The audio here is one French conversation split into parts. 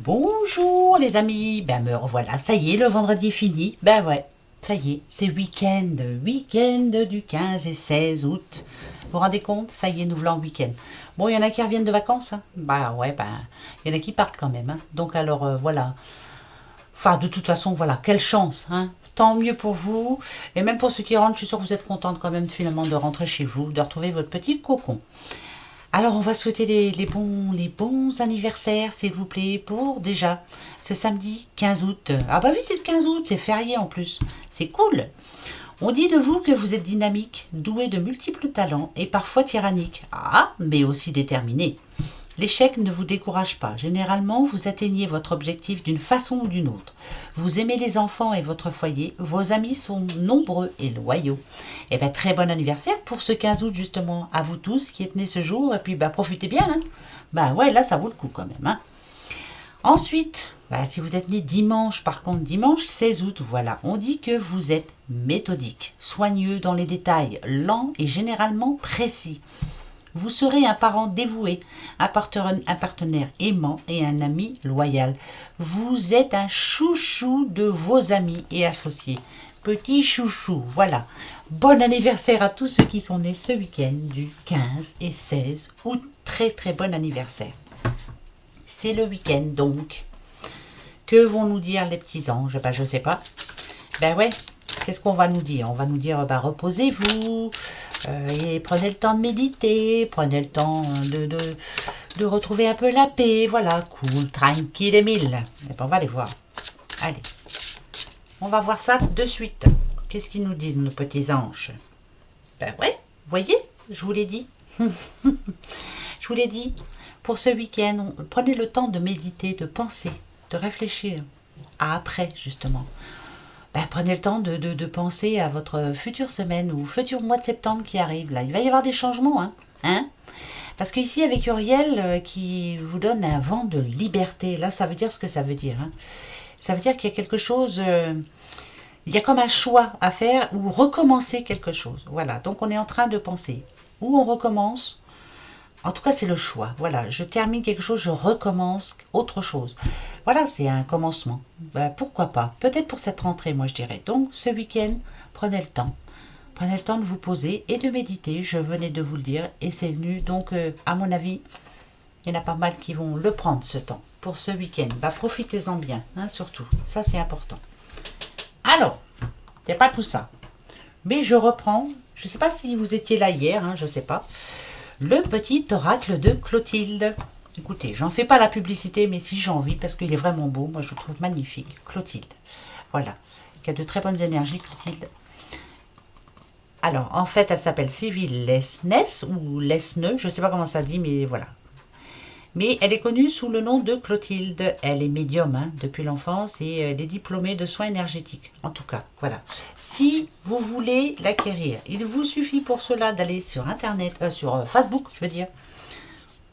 Bonjour les amis, ben me revoilà, ça y est, le vendredi est fini, ben ouais, ça y est, c'est week-end du 15 et 16 août, vous vous rendez compte, ça y est, nous voilà en week-end. Bon, il y en a qui reviennent de vacances, hein. Bah ouais, ben, il y en a qui partent quand même, hein. Donc alors, voilà, enfin de toute façon, voilà, quelle chance, hein. Tant mieux pour vous, et même pour ceux qui rentrent, je suis sûre que vous êtes contente quand même finalement de rentrer chez vous, de retrouver votre petit cocon. Alors, on va souhaiter les bons anniversaires, s'il vous plaît, pour déjà ce samedi 15 août. Ah bah oui, c'est le 15 août, c'est férié en plus. C'est cool. On dit de vous que vous êtes dynamique, doué de multiples talents et parfois tyrannique. Ah, mais aussi déterminé. L'échec ne vous décourage pas. Généralement, vous atteignez votre objectif d'une façon ou d'une autre. Vous aimez les enfants et votre foyer. Vos amis sont nombreux et loyaux. Eh bien, très bon anniversaire pour ce 15 août, justement, à vous tous qui êtes nés ce jour. Et puis, bah, profitez bien, hein. Bah ouais, là, ça vaut le coup quand même, hein. Ensuite, bah, si vous êtes né dimanche, par contre, dimanche 16 août, voilà, on dit que vous êtes méthodique, soigneux dans les détails, lent et généralement précis. Vous serez un parent dévoué, un partenaire aimant et un ami loyal. Vous êtes un chouchou de vos amis et associés. Petit chouchou, voilà. Bon anniversaire à tous ceux qui sont nés ce week-end du 15 et 16 août. Très très bon anniversaire. C'est le week-end donc. Que vont nous dire les petits anges? Ben je sais pas. Ben ouais, qu'est-ce qu'on va nous dire? On va nous dire, ben, reposez-vous, et prenez le temps de méditer, prenez le temps de retrouver un peu la paix, voilà, cool, tranquille et mille. Et ben on va les voir. Allez, on va voir ça de suite. Qu'est-ce qu'ils nous disent, nos petits anges? Ben ouais, voyez, je vous l'ai dit. Je vous l'ai dit, pour ce week-end, prenez le temps de méditer, de penser, de réfléchir à après, justement. Ben, prenez le temps de penser à votre future semaine ou futur mois de septembre qui arrive. Là, il va y avoir des changements, hein. Parce qu'ici, avec Uriel, qui vous donne un vent de liberté, là, ça veut dire ce que ça veut dire, hein. Ça veut dire qu'il y a quelque chose, il y a comme un choix à faire ou recommencer quelque chose. Voilà, donc on est en train de penser. Ou on recommence, en tout cas, c'est le choix. Voilà, je termine quelque chose, je recommence autre chose. Voilà, c'est un commencement. Ben, pourquoi pas? Peut-être pour cette rentrée, moi je dirais. Donc, ce week-end, prenez le temps. Prenez le temps de vous poser et de méditer. Je venais de vous le dire et c'est venu. Donc, à mon avis, il y en a pas mal qui vont le prendre ce temps pour ce week-end. Ben, profitez-en bien, hein, surtout. Ça, c'est important. Alors, il n'y a pas tout ça. Mais je reprends. Je ne sais pas si vous étiez là hier, hein, je ne sais pas. Le petit oracle de Clotilde. Écoutez, j'en fais pas la publicité, mais si j'ai envie, parce qu'il est vraiment beau, moi je le trouve magnifique. Clotilde, voilà, qui a de très bonnes énergies, Clotilde. Alors, en fait, elle s'appelle Sylvie Lesnes, ou Lesneux, je sais pas comment ça dit, mais voilà. Mais elle est connue sous le nom de Clotilde. Elle est médium, hein, depuis l'enfance et elle est diplômée de soins énergétiques. En tout cas, voilà. Si vous voulez l'acquérir, il vous suffit pour cela d'aller sur Internet, sur Facebook, je veux dire.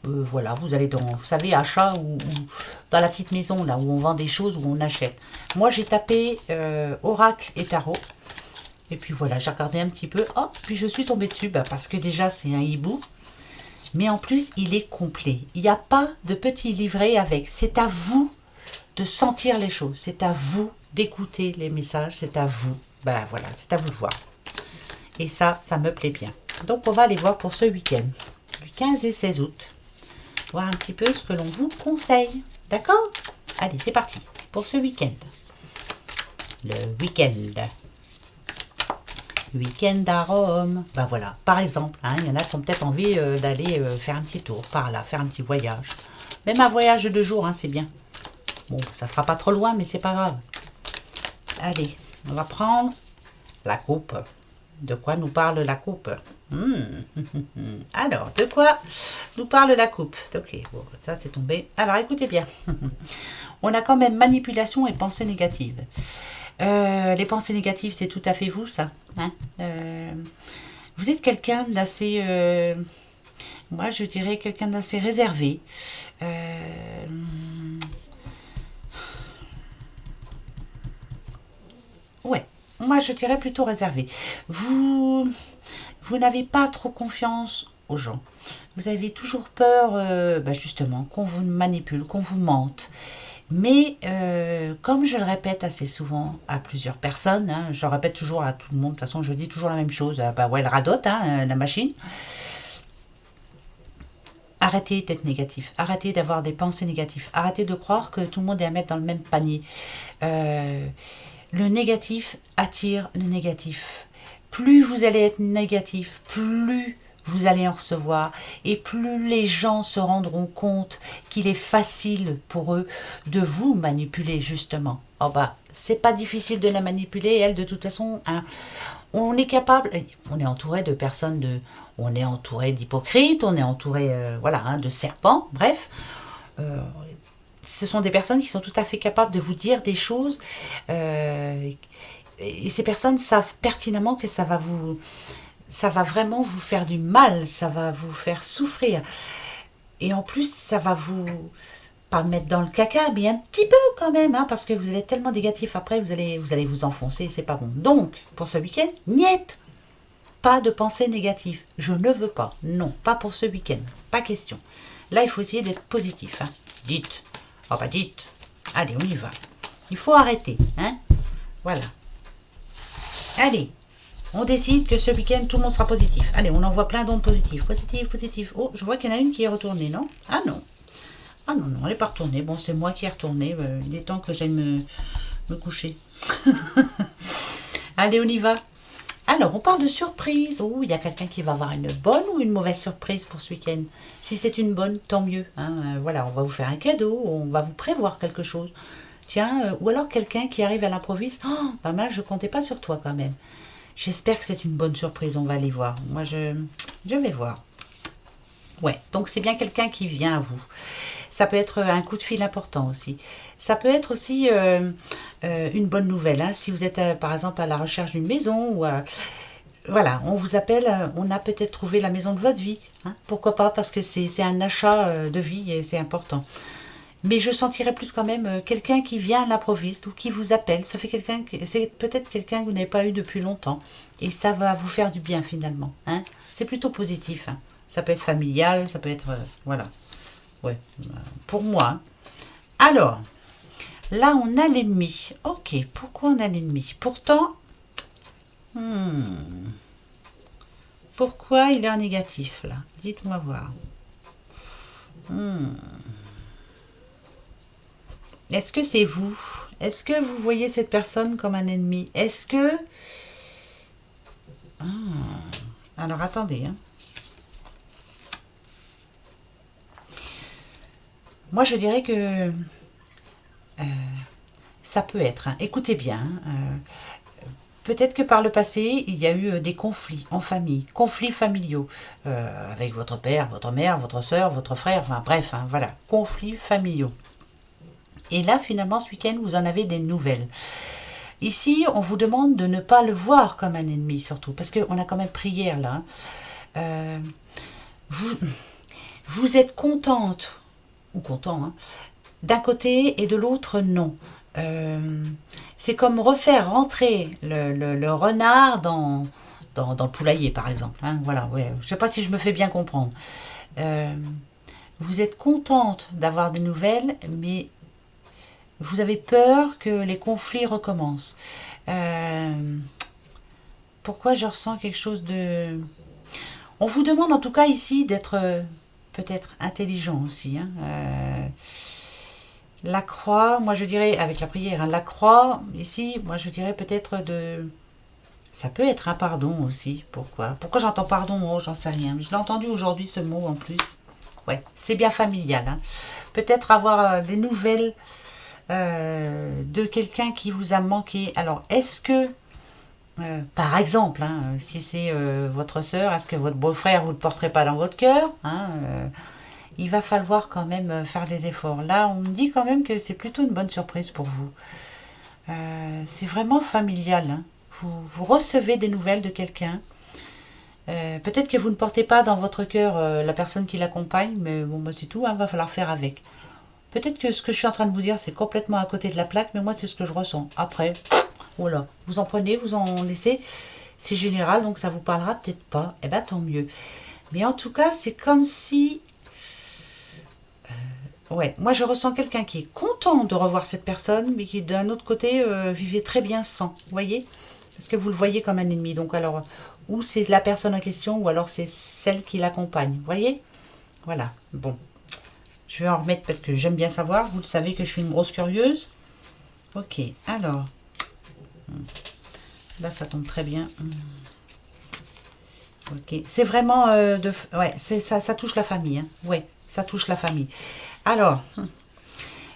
Voilà, vous allez dans, vous savez, achat ou dans la petite maison là où on vend des choses, où on achète. Moi, j'ai tapé oracle et tarot. Et puis voilà, j'ai regardé un petit peu. Oh, puis je suis tombée dessus parce que déjà, c'est un hibou. Mais en plus, il est complet. Il n'y a pas de petit livret avec. C'est à vous de sentir les choses. C'est à vous d'écouter les messages. C'est à vous. Ben voilà, c'est à vous de voir. Et ça me plaît bien. Donc, on va aller voir pour ce week-end, du 15 et 16 août. Voir un petit peu ce que l'on vous conseille. D'accord? Allez, c'est parti pour ce week-end. Le week-end. Week-end à Rome. Ben voilà, par exemple, hein, il y en a qui ont peut-être envie d'aller faire un petit tour par là, faire un petit voyage. Même un voyage de 2 jours, hein, c'est bien. Bon, ça sera pas trop loin, mais c'est pas grave. Allez, on va prendre la coupe. De quoi nous parle la coupe? Alors, de quoi nous parle la coupe? Ok, bon, ça c'est tombé. Alors, écoutez bien. On a quand même manipulation et pensée négative. Les pensées négatives, c'est tout à fait vous, ça, hein. Vous êtes quelqu'un d'assez... moi, je dirais quelqu'un d'assez réservé. Ouais, moi, je dirais plutôt réservé. Vous n'avez pas trop confiance aux gens. Vous avez toujours peur, justement, qu'on vous manipule, qu'on vous mente. Mais comme je le répète assez souvent à plusieurs personnes, hein, je le répète toujours à tout le monde, de toute façon je dis toujours la même chose, bah ouais, elle radote, hein, la machine. Arrêtez d'être négatif, arrêtez d'avoir des pensées négatives, arrêtez de croire que tout le monde est à mettre dans le même panier. Euh, le négatif attire le négatif. Plus vous allez être négatif, plus vous allez en recevoir et plus les gens se rendront compte qu'il est facile pour eux de vous manipuler justement. Oh bah, c'est pas difficile de la manipuler, elle de toute façon, hein, on est capable, on est entouré de personnes on est entouré d'hypocrites, on est entouré voilà, hein, de serpents, bref. Euh, Ce sont des personnes qui sont tout à fait capables de vous dire des choses et ces personnes savent pertinemment que ça va vraiment vous faire du mal, ça va vous faire souffrir. Et en plus, ça va vous, pas mettre dans le caca, mais un petit peu quand même, hein, parce que vous allez être tellement négatif après, vous allez vous enfoncer, c'est pas bon. Donc, pour ce week-end, niet, pas de pensée négative. Je ne veux pas, non, pas pour ce week-end, pas question. Là, il faut essayer d'être positif. Hein. Dites, oh bah dites, allez, on y va. Il faut arrêter, hein. Voilà. Allez, on décide que ce week-end, tout le monde sera positif. Allez, on envoie plein d'ondes positives. Positif, positif. Oh, je vois qu'il y en a une qui est retournée, non? Ah non. Ah non, non, elle n'est pas retournée. Bon, c'est moi qui est retournée. Il est temps que j'aille me coucher. Allez, on y va. Alors, on parle de surprise. Oh, il y a quelqu'un qui va avoir une bonne ou une mauvaise surprise pour ce week-end. Si c'est une bonne, tant mieux. Hein. Voilà, on va vous faire un cadeau, on va vous prévoir quelque chose. Tiens, ou alors quelqu'un qui arrive à l'improviste. Oh, pas mal, je comptais pas sur toi quand même. J'espère que c'est une bonne surprise, on va aller voir. Moi, je vais voir. Ouais, donc c'est bien quelqu'un qui vient à vous. Ça peut être un coup de fil important aussi. Ça peut être aussi une bonne nouvelle. Hein, si vous êtes par exemple à la recherche d'une maison ou voilà, on vous appelle, on a peut-être trouvé la maison de votre vie. Hein, pourquoi pas? Parce que c'est un achat de vie et c'est important. Mais je sentirais plus quand même quelqu'un qui vient à l'improviste ou qui vous appelle. Ça fait quelqu'un, c'est peut-être quelqu'un que vous n'avez pas eu depuis longtemps. Et ça va vous faire du bien finalement. Hein. C'est plutôt positif. Hein. Ça peut être familial, ça peut être... voilà. Ouais, pour moi. Hein. Alors, là on a l'ennemi. Ok, pourquoi on a l'ennemi? Pourtant, pourquoi il est en négatif là? Dites-moi voir. Est-ce que c'est vous? Est-ce que vous voyez cette personne comme un ennemi? Est-ce que... Alors attendez. Hein. Moi je dirais que ça peut être. Hein. Écoutez bien. Peut-être que par le passé, il y a eu des conflits en famille, conflits familiaux, avec votre père, votre mère, votre soeur, votre frère, enfin bref, hein, voilà, conflits familiaux. Et là, finalement, ce week-end, vous en avez des nouvelles. Ici, on vous demande de ne pas le voir comme un ennemi, surtout, parce qu'on a quand même prière là. Hein. Vous, vous êtes contente, ou content, hein, d'un côté et de l'autre, non. C'est comme refaire rentrer le renard dans le poulailler, par exemple. Hein, voilà, ouais. Je ne sais pas si je me fais bien comprendre. Vous êtes contente d'avoir des nouvelles, mais vous avez peur que les conflits recommencent. Pourquoi je ressens quelque chose de... On vous demande en tout cas ici d'être peut-être intelligent aussi. Hein. La croix, moi je dirais, avec la prière, hein, la croix, ici, moi je dirais peut-être de... Ça peut être un pardon aussi. Pourquoi j'entends pardon? Oh, j'en sais rien. Je l'ai entendu aujourd'hui ce mot en plus. Ouais, c'est bien familial. Hein. Peut-être avoir des nouvelles de quelqu'un qui vous a manqué. Alors, est-ce que, par exemple, hein, si c'est votre sœur, est-ce que votre beau-frère, vous ne le porterez pas dans votre cœur? Hein, il va falloir quand même faire des efforts. Là, on me dit quand même que c'est plutôt une bonne surprise pour vous. C'est vraiment familial. Hein. Vous recevez des nouvelles de quelqu'un. Peut-être que vous ne portez pas dans votre cœur la personne qui l'accompagne, mais bon, bah, c'est tout, hein, va falloir faire avec. Peut-être que ce que je suis en train de vous dire, c'est complètement à côté de la plaque, mais moi, c'est ce que je ressens. Après, voilà, vous en prenez, vous en laissez. C'est général, donc ça vous parlera peut-être pas. Eh bien, tant mieux. Mais en tout cas, c'est comme si Ouais, moi je ressens quelqu'un qui est content de revoir cette personne, mais qui d'un autre côté vivait très bien sans, vous voyez? Parce que vous le voyez comme un ennemi. Donc alors, ou c'est la personne en question, ou alors c'est celle qui l'accompagne, vous voyez? Voilà, bon. Je vais en remettre parce que j'aime bien savoir. Vous le savez que je suis une grosse curieuse. Ok, alors. Là, ça tombe très bien. Ok, c'est vraiment ouais, ça touche la famille. Hein. Ouais, ça touche la famille. Alors,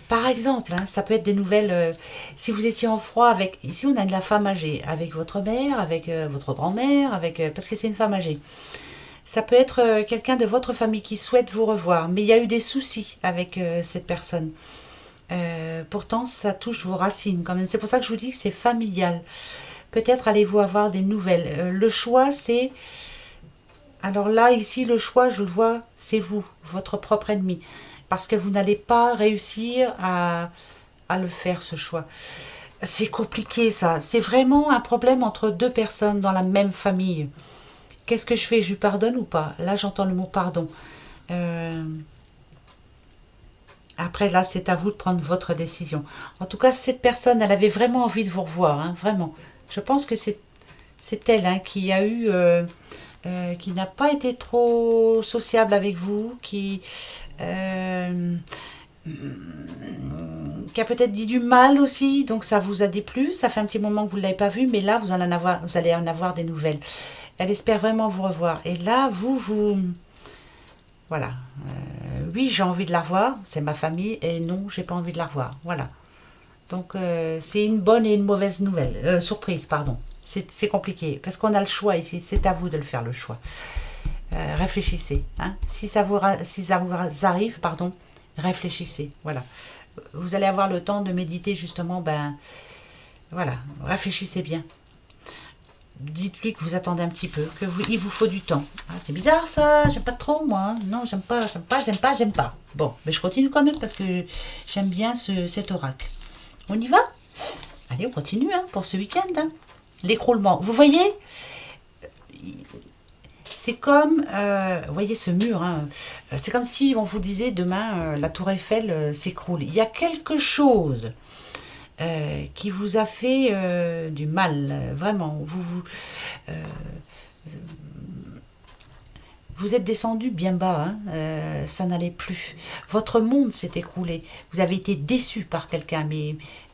par exemple, hein, ça peut être des nouvelles. Si vous étiez en froid avec. Ici, on a de la femme âgée. Avec votre mère, avec votre grand-mère, avec. Parce que c'est une femme âgée. Ça peut être quelqu'un de votre famille qui souhaite vous revoir. Mais il y a eu des soucis avec cette personne. Pourtant, ça touche vos racines quand même. C'est pour ça que je vous dis que c'est familial. Peut-être allez-vous avoir des nouvelles. Le choix, c'est... Alors là, ici, le choix, je le vois, c'est vous, votre propre ennemi. Parce que vous n'allez pas réussir à le faire, ce choix. C'est compliqué, ça. C'est vraiment un problème entre deux personnes dans la même famille. Qu'est-ce que je fais? Je lui pardonne ou pas? Là, j'entends le mot pardon. Euh, Après, là, c'est à vous de prendre votre décision. En tout cas, cette personne, elle avait vraiment envie de vous revoir, hein, vraiment. Je pense que c'est elle hein, qui a eu, qui n'a pas été trop sociable avec vous, euh, qui a peut-être dit du mal aussi, donc ça vous a déplu. Ça fait un petit moment que vous ne l'avez pas vu, mais là, vous allez en avoir des nouvelles. Elle espère vraiment vous revoir. Et là, voilà. Oui, j'ai envie de la revoir, c'est ma famille, et non, j'ai pas envie de la revoir. Voilà. Donc, c'est une bonne et une mauvaise nouvelle. Surprise, pardon. C'est compliqué, parce qu'on a le choix ici, c'est à vous de le faire, le choix. Réfléchissez. Hein. Si ça vous arrive, pardon, réfléchissez. Voilà. Vous allez avoir le temps de méditer, justement, ben, voilà, réfléchissez bien. Dites-lui que vous attendez un petit peu, il vous faut du temps. Ah, c'est bizarre ça, j'aime pas trop moi. Hein. Non, j'aime pas, j'aime pas, j'aime pas, j'aime pas. Bon, mais je continue quand même parce que j'aime bien cet oracle. On y va? Allez, on continue hein, pour ce week-end. Hein. L'écroulement. Vous voyez? C'est comme, vous voyez ce mur, hein, c'est comme si on vous disait demain la tour Eiffel s'écroule. Il y a quelque chose qui vous a fait du mal, vraiment. Vous êtes descendu bien bas, hein, ça n'allait plus. Votre monde s'est écroulé. Vous avez été déçu par quelqu'un,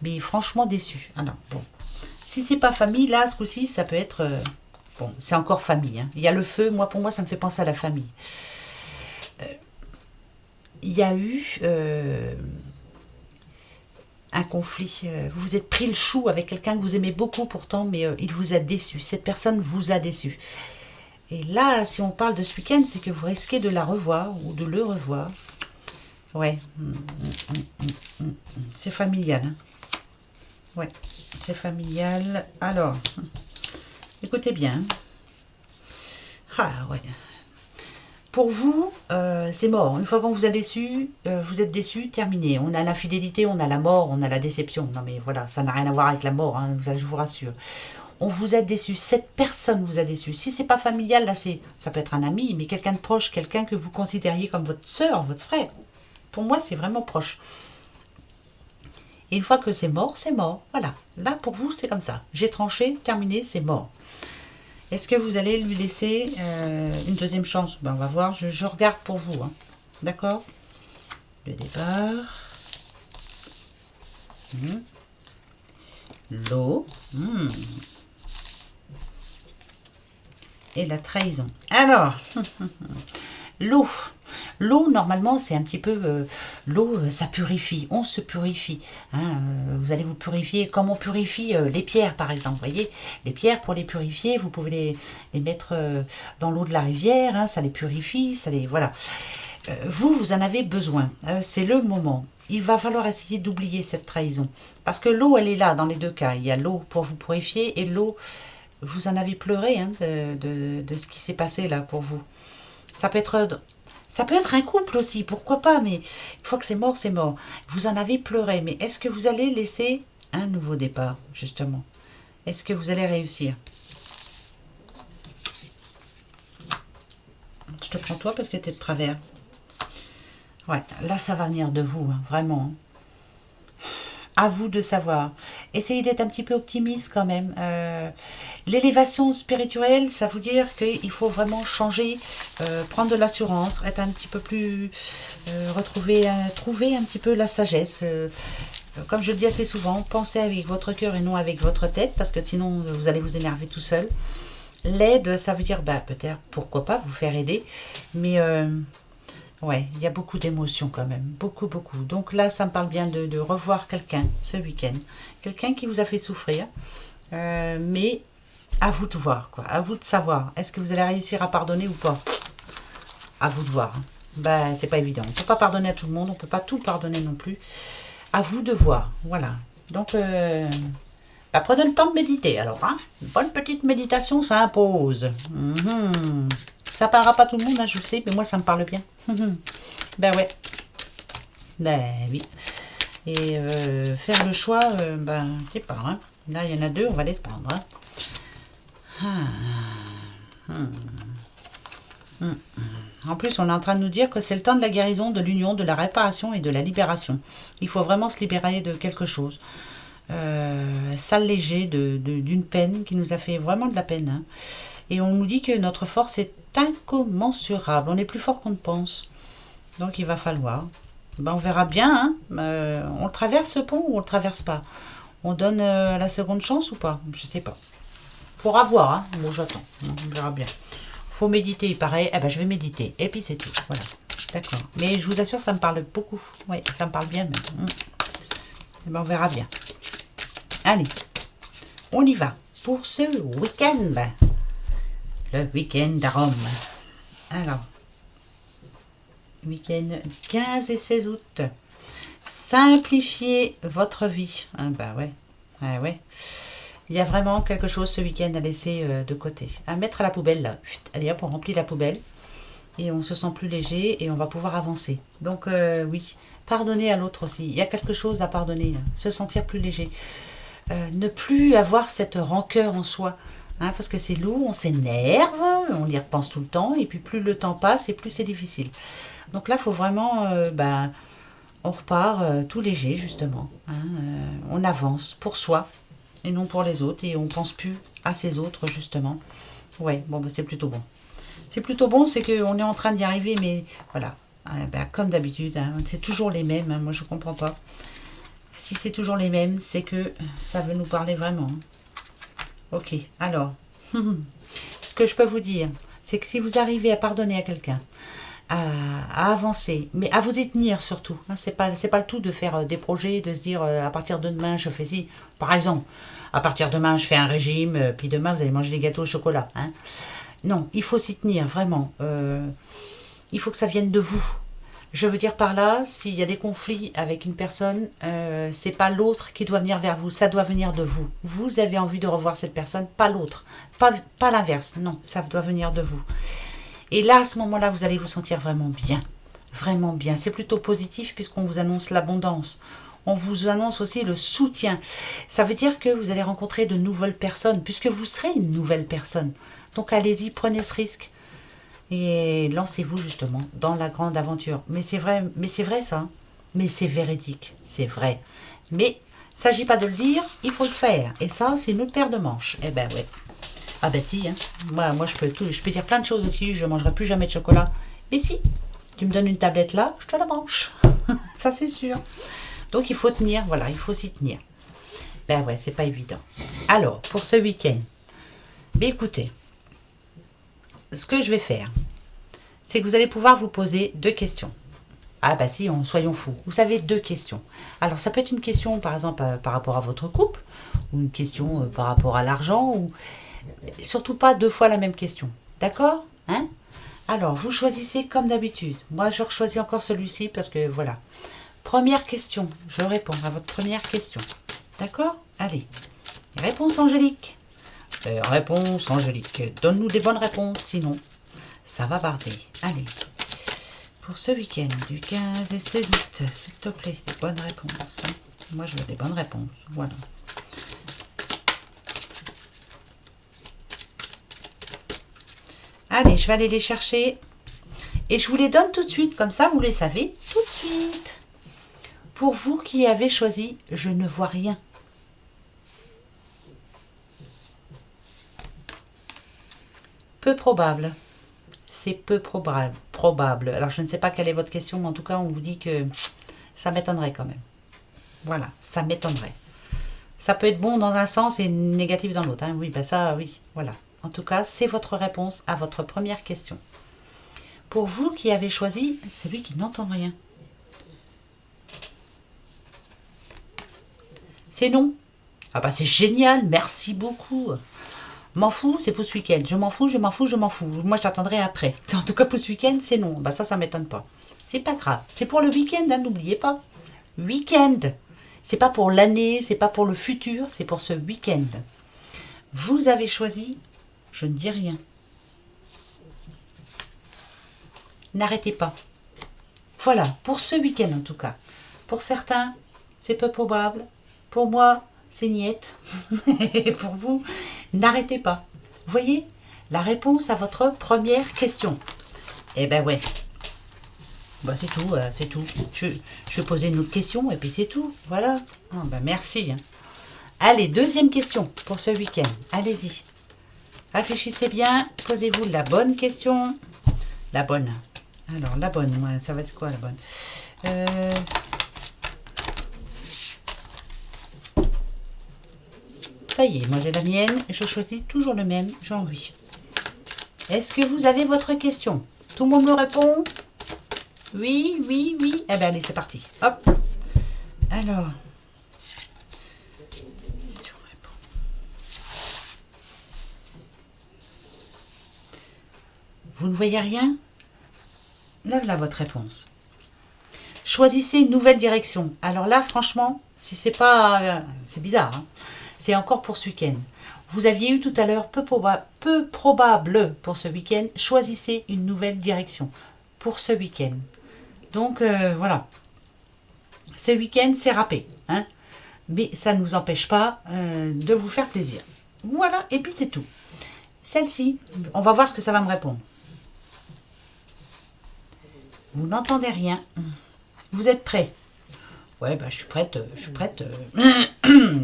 mais franchement déçu. Ah non, bon. Si c'est pas famille, là, ce coup-ci, ça peut être... bon, c'est encore famille. Hein. Il y a le feu, pour moi, ça me fait penser à la famille. Il y a eu un conflit. Vous vous êtes pris le chou avec quelqu'un que vous aimez beaucoup pourtant, mais il vous a déçu. Cette personne vous a déçu. Et là, si on parle de ce week-end, c'est que vous risquez de la revoir ou de le revoir. Ouais. C'est familial. Hein. Ouais, c'est familial. Alors, écoutez bien. Ah ouais. Pour vous, c'est mort. Une fois qu'on vous a déçu, vous êtes déçu, terminé. On a l'infidélité, on a la mort, on a la déception. Non mais voilà, ça n'a rien à voir avec la mort, hein, je vous rassure. On vous a déçu, cette personne vous a déçu. Si c'est pas familial, là ça peut être un ami, mais quelqu'un de proche, quelqu'un que vous considériez comme votre soeur, votre frère. Pour moi, c'est vraiment proche. Et une fois que c'est mort, c'est mort. Voilà. Là, pour vous, c'est comme ça. J'ai tranché, terminé, c'est mort. Est-ce que vous allez lui laisser une deuxième chance? Ben, on va voir, je regarde pour vous. Hein. D'accord? Le départ. L'eau. Et la trahison. Alors, l'eau. L'eau, normalement, c'est un petit peu... l'eau, ça purifie. On se purifie. Hein, vous allez vous purifier comme on purifie les pierres, par exemple. Vous voyez, les pierres, pour les purifier, vous pouvez les mettre dans l'eau de la rivière. Hein, ça les purifie. Voilà. Vous en avez besoin. C'est le moment. Il va falloir essayer d'oublier cette trahison. Parce que l'eau, elle est là dans les deux cas. Il y a l'eau pour vous purifier et l'eau... Vous en avez pleuré hein, de ce qui s'est passé là pour vous. Ça peut être un couple aussi, pourquoi pas, mais une fois que c'est mort, c'est mort. Vous en avez pleuré, mais est-ce que vous allez laisser un nouveau départ, justement? Est-ce que vous allez réussir? Je te prends toi parce que tu es de travers. Ouais, là, ça va venir de vous, hein, vraiment. À vous de savoir. Essayez d'être un petit peu optimiste quand même. L'élévation spirituelle, ça veut dire qu'il faut vraiment changer, prendre de l'assurance, être un petit peu plus... trouver un petit peu la sagesse. Comme je le dis assez souvent, pensez avec votre cœur et non avec votre tête, parce que sinon vous allez vous énerver tout seul. L'aide, ça veut dire, bah, peut-être, pourquoi pas, vous faire aider. Mais ouais, il y a beaucoup d'émotions quand même. Beaucoup, beaucoup. Donc là, ça me parle bien de revoir quelqu'un ce week-end. Quelqu'un qui vous a fait souffrir. Mais à vous de voir, quoi. À vous de savoir. Est-ce que vous allez réussir à pardonner ou pas? À vous de voir. Hein. Ben, c'est pas évident. On ne peut pas pardonner à tout le monde. On ne peut pas tout pardonner non plus. À vous de voir. Voilà. Donc, bah, prenez le temps de méditer. Alors, hein, une bonne petite méditation s'impose. Ça parlera pas tout le monde, hein, je sais, mais moi, ça me parle bien. Ben ouais. Ben oui. Et faire le choix, ben, je sais pas. Hein. Là, il y en a deux, on va les prendre. Hein. En plus, on est en train de nous dire que c'est le temps de la guérison, de l'union, de la réparation et de la libération. Il faut vraiment se libérer de quelque chose. S'alléger d'une peine qui nous a fait vraiment de la peine. Hein. Et on nous dit que notre force est incommensurable. On est plus fort qu'on ne pense. Donc il va falloir. Ben, on verra bien. Hein. On le traverse ce pont ou on le traverse pas? On donne la seconde chance ou pas? Je sais pas. Faudra voir. Hein. Bon, j'attends. On verra bien. Faut méditer, il paraît. Eh ben, je vais méditer. Et puis c'est tout. Voilà. D'accord. Mais je vous assure, ça me parle beaucoup. Oui, ça me parle bien même. Eh ben, on verra bien. Allez, on y va pour ce week-end. Le week-end à Rome. Alors, week-end 15 et 16 août. Simplifiez votre vie. Ah bah ouais. Ah ouais. Il y a vraiment quelque chose ce week-end à laisser de côté. À mettre à la poubelle là. Allez hop, on remplit la poubelle. Et on se sent plus léger et on va pouvoir avancer. Donc oui, pardonner à l'autre aussi. Il y a quelque chose à pardonner. Là. Se sentir plus léger. Ne plus avoir cette rancœur en soi. Hein, parce que c'est lourd, on s'énerve, on y repense tout le temps. Et puis plus le temps passe et plus c'est difficile. Donc là, il faut vraiment... on repart tout léger justement. Hein, on avance pour soi et non pour les autres. Et on pense plus à ces autres justement. Ouais, bon, bah, c'est plutôt bon. C'est plutôt bon, c'est qu'on est en train d'y arriver, mais voilà. Comme d'habitude, hein, c'est toujours les mêmes. Hein, moi, je comprends pas. Si c'est toujours les mêmes, c'est que ça veut nous parler vraiment. Ok, alors, ce que je peux vous dire, c'est que si vous arrivez à pardonner à quelqu'un, à avancer, mais à vous y tenir surtout. Hein, c'est pas le tout de faire des projets, de se dire à partir de demain je fais ci. Par exemple, à partir de demain je fais un régime, puis demain vous allez manger des gâteaux au chocolat. Hein. Non, il faut s'y tenir vraiment. Il faut que ça vienne de vous. Je veux dire par là, s'il y a des conflits avec une personne, c'est pas l'autre qui doit venir vers vous, ça doit venir de vous. Vous avez envie de revoir cette personne, pas l'autre. Pas l'inverse, non, ça doit venir de vous. Et là, à ce moment-là, vous allez vous sentir vraiment bien. Vraiment bien. C'est plutôt positif puisqu'on vous annonce l'abondance. On vous annonce aussi le soutien. Ça veut dire que vous allez rencontrer de nouvelles personnes puisque vous serez une nouvelle personne. Donc allez-y, prenez ce risque. Et lancez-vous justement dans la grande aventure. Mais c'est vrai ça. Mais c'est véridique, c'est vrai. Mais il ne s'agit pas de le dire, il faut le faire. Et ça, c'est une autre paire de manches. Eh ben ouais. Ah ben si, hein. Moi je peux dire plein de choses aussi, je ne mangerai plus jamais de chocolat. Mais si, tu me donnes une tablette là, je te la mange. Ça c'est sûr. Donc il faut tenir, voilà, il faut s'y tenir. Ben ouais, c'est pas évident. Alors, pour ce week-end, ben écoutez, ce que je vais faire, c'est que vous allez pouvoir vous poser 2 questions. Ah bah si, soyons fous. Vous savez, 2 questions. Alors ça peut être une question par exemple par rapport à votre couple, ou une question par rapport à l'argent, ou surtout pas 2 fois la même question. D'accord? Hein? Alors, vous choisissez comme d'habitude. Moi, je choisis encore celui-ci parce que voilà. Première question. Je réponds à votre première question. D'accord? Allez. Réponse Angélique. Réponse Angélique. Donne-nous des bonnes réponses, sinon ça va barder. Allez. Pour ce week-end du 15 et 16 août, s'il te plaît, des bonnes réponses. Hein. Moi, je veux des bonnes réponses. Voilà. Allez, je vais aller les chercher. Et je vous les donne tout de suite, comme ça vous les savez tout de suite. Pour vous qui avez choisi « Je ne vois rien ». Peu probable. C'est peu probable. Alors, je ne sais pas quelle est votre question, mais en tout cas, on vous dit que ça m'étonnerait quand même. Voilà, ça m'étonnerait. Ça peut être bon dans un sens et négatif dans l'autre. Hein. Oui, ben ça, oui, voilà. En tout cas, c'est votre réponse à votre première question. Pour vous qui avez choisi celui qui n'entend rien. C'est non. Ah bah c'est génial, merci beaucoup. M'en fous, c'est pour ce week-end. Je m'en fous, je m'en fous, je m'en fous. Moi, j'attendrai après. En tout cas, pour ce week-end, c'est non. Bah ça m'étonne pas. C'est pas grave. C'est pour le week-end, hein, n'oubliez pas. Week-end. C'est pas pour l'année, c'est pas pour le futur, c'est pour ce week-end. Vous avez choisi, je ne dis rien. N'arrêtez pas. Voilà, pour ce week-end en tout cas. Pour certains, c'est peu probable. Pour moi, c'est niette. Et pour vous, n'arrêtez pas. Voyez, la réponse à votre première question. Eh ben ouais. Bah c'est tout, c'est tout. Je vais poser une autre question et puis c'est tout. Voilà. Oh, ben merci. Allez, deuxième question pour ce week-end. Allez-y. Réfléchissez bien. Posez-vous la bonne question. La bonne. Alors, la bonne, moi, ça va être quoi la bonne Ça y est, moi j'ai la mienne. Je choisis toujours le même. J'ai envie. Est-ce que vous avez votre question? Tout le monde me répond? Oui, oui, oui. Eh bien, allez, c'est parti. Hop. Alors. Vous ne voyez rien? Là, votre réponse. Choisissez une nouvelle direction. Alors là, franchement, si c'est pas... c'est bizarre. Hein, c'est encore pour ce week-end. Vous aviez eu tout à l'heure peu probable pour ce week-end. Choisissez une nouvelle direction pour ce week-end. Donc, voilà. Ce week-end, c'est râpé. Hein, mais ça ne nous empêche pas de vous faire plaisir. Voilà, et puis c'est tout. Celle-ci, on va voir ce que ça va me répondre. Vous n'entendez rien. Vous êtes prêts? Ouais, bah, je suis prête.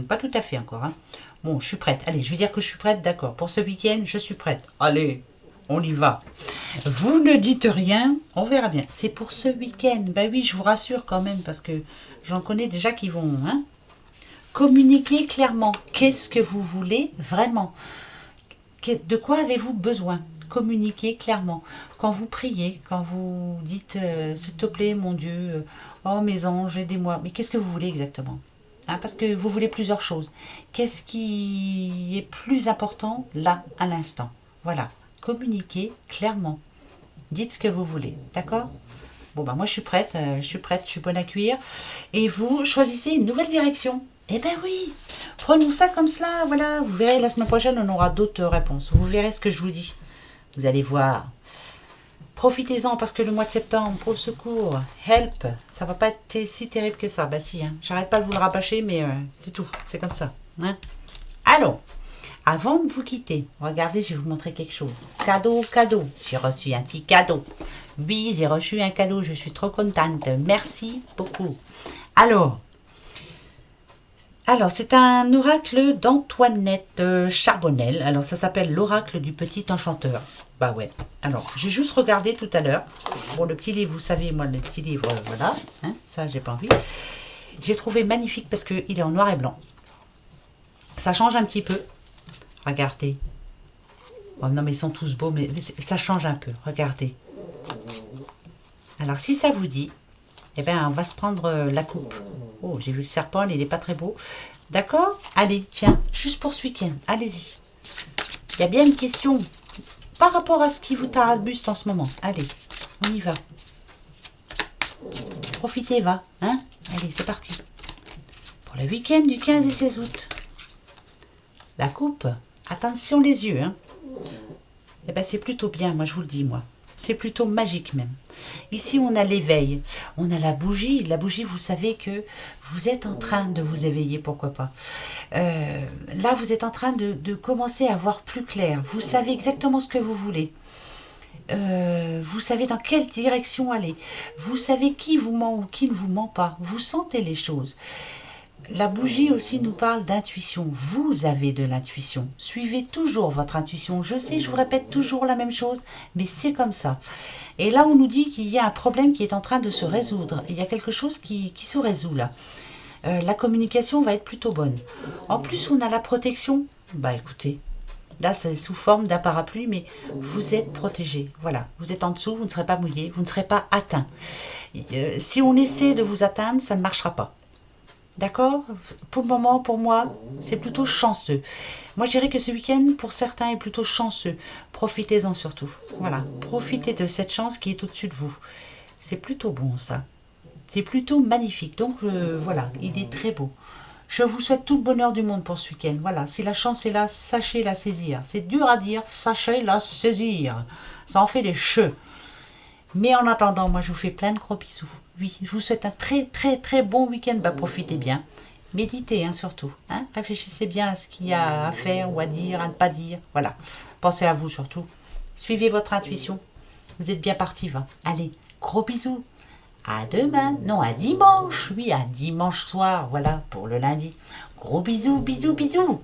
Pas tout à fait encore. Hein. Bon, je suis prête. Allez, je vais dire que je suis prête. D'accord. Pour ce week-end, je suis prête. Allez, on y va. Vous ne dites rien. On verra bien. C'est pour ce week-end. Bah oui, je vous rassure quand même parce que j'en connais déjà qui vont. Hein. Communiquez clairement. Qu'est-ce que vous voulez vraiment? De quoi avez-vous besoin? Communiquez clairement. Quand vous priez, quand vous dites s'il te plaît mon Dieu, oh mes anges, aidez-moi. Mais qu'est-ce que vous voulez exactement? Hein, parce que vous voulez plusieurs choses. Qu'est-ce qui est plus important là, à l'instant? Voilà. Communiquez clairement. Dites ce que vous voulez. D'accord? Bon, bah moi je suis prête, je suis bonne à cuire. Et vous choisissez une nouvelle direction. Eh ben oui, prenons ça comme cela, voilà. Vous verrez, la semaine prochaine, on aura d'autres réponses. Vous verrez ce que je vous dis. Vous allez voir. Profitez-en parce que le mois de septembre, au secours, help, ça va pas être si terrible que ça. Bah si, hein. J'arrête pas de vous le rabâcher, mais c'est tout, c'est comme ça. Hein. Allons, avant de vous quitter, regardez, je vais vous montrer quelque chose. Cadeau, cadeau, j'ai reçu un petit cadeau. Oui, j'ai reçu un cadeau, je suis trop contente. Merci beaucoup. Alors, c'est un oracle d'Antoinette Charbonnel. Alors, ça s'appelle l'oracle du petit enchanteur. Bah ouais. Alors, j'ai juste regardé tout à l'heure. Bon, le petit livre, vous savez, moi, le petit livre, voilà. Hein, ça, j'ai pas envie. J'ai trouvé magnifique parce qu'il est en noir et blanc. Ça change un petit peu. Regardez. Oh non, mais ils sont tous beaux, mais ça change un peu. Regardez. Alors, si ça vous dit, eh bien, on va se prendre la coupe. Oh, j'ai vu le serpent, il n'est pas très beau. D'accord? Allez, tiens, juste pour ce week-end, allez-y. Il y a bien une question par rapport à ce qui vous tarabuste en ce moment. Allez, on y va. Profitez, va. Hein? Allez, c'est parti. Pour le week-end du 15 et 16 août. La coupe. Attention les yeux. Hein? Eh bien, c'est plutôt bien, moi, je vous le dis, moi. C'est plutôt magique même. Ici, on a l'éveil. On a la bougie. La bougie, vous savez que vous êtes en train de vous éveiller, pourquoi pas. Là, vous êtes en train de commencer à voir plus clair. Vous savez exactement ce que vous voulez. Vous savez dans quelle direction aller. Vous savez qui vous ment ou qui ne vous ment pas. Vous sentez les choses. La bougie aussi nous parle d'intuition. Vous avez de l'intuition. Suivez toujours votre intuition. Je sais, je vous répète toujours la même chose, mais c'est comme ça. Et là, on nous dit qu'il y a un problème qui est en train de se résoudre. Il y a quelque chose qui se résout là. La communication va être plutôt bonne. En plus, on a la protection. Bah écoutez, là c'est sous forme d'un parapluie, mais vous êtes protégé. Voilà, vous êtes en dessous, vous ne serez pas mouillé, vous ne serez pas atteint. Si on essaie de vous atteindre, ça ne marchera pas. D'accord? Pour le moment, pour moi, c'est plutôt chanceux. Moi, je dirais que ce week-end, pour certains, est plutôt chanceux. Profitez-en surtout. Voilà, profitez de cette chance qui est au-dessus de vous. C'est plutôt bon, ça. C'est plutôt magnifique. Donc, voilà, il est très beau. Je vous souhaite tout le bonheur du monde pour ce week-end. Voilà, si la chance est là, sachez la saisir. C'est dur à dire, sachez la saisir. Ça en fait des cheveux. Mais en attendant, moi je vous fais plein de gros bisous. Oui, je vous souhaite un très très très bon week-end. Bah, profitez bien. Méditez hein, surtout. Hein. Réfléchissez bien à ce qu'il y a à faire ou à dire, à ne pas dire. Voilà. Pensez à vous surtout. Suivez votre intuition. Vous êtes bien parti, va. Allez, gros bisous. À demain. Non, à dimanche. Oui, à dimanche soir. Voilà, pour le lundi. Gros bisous, bisous, bisous.